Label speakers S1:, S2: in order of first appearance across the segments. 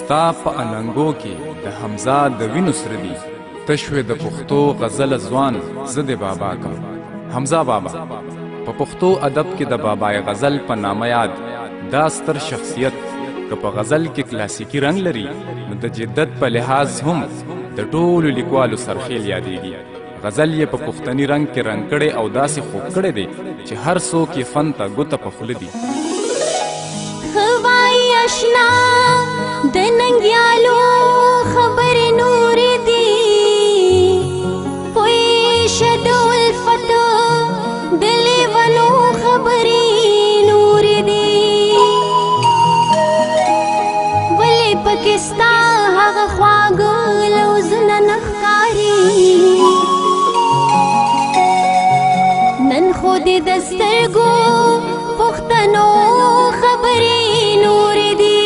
S1: ستا په اننګو کې د حمزه د وینو سره دي تشوې د پښتو غزل ځوان زه د بابا کا حمزه بابا په پښتو ادب کې د بابای غزل په نامه یاد دا ستر شخصیت که په غزل کې کلاسیکي رنګ لري نو د جدت په لحاظ هم د ټولو لیکوالو سرخیل یادېږي. غزل یې په پښتني رنګ کې رنګ کړی او داسې خوږ کړی دی چې هر څوک یې فن ته ګوته په خوله دي.
S2: هوای اشنا د ننګیالو خبرې نورې دي پوی شد الفت د لیونو خبرې نورې دي ولې پکې ستا هغه خواږه لوظونه نه ښکاري نن خو دې د سترګو پښتنو خبرې نورې دي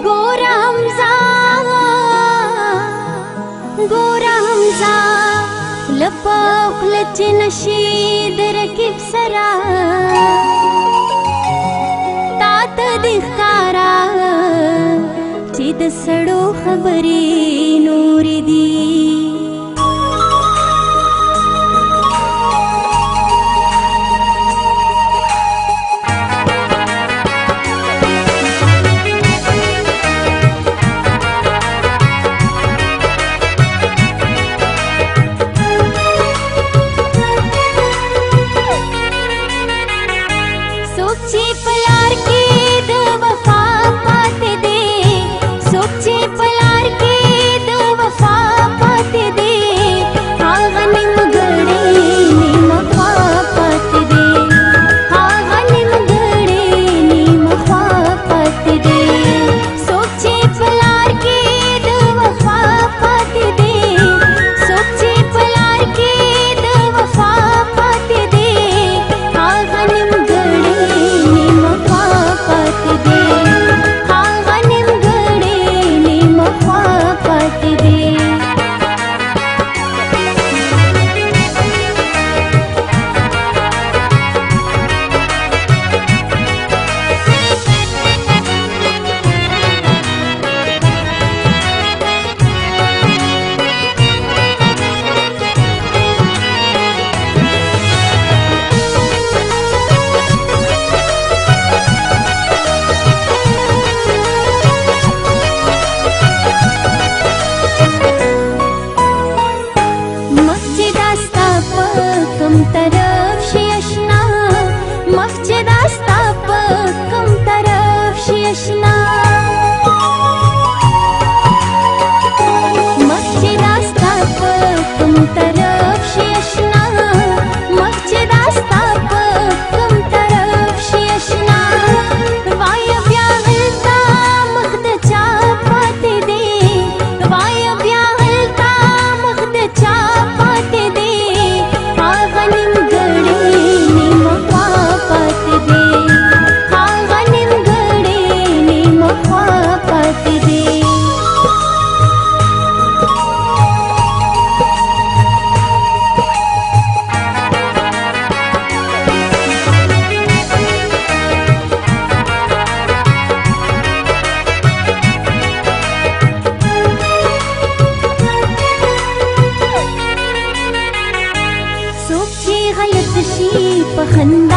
S2: ګوره حمزه لپه خوله چې نشي د رقیب سره تا ته دې ښکاره چې د سړو خبرې نورې دي. خندا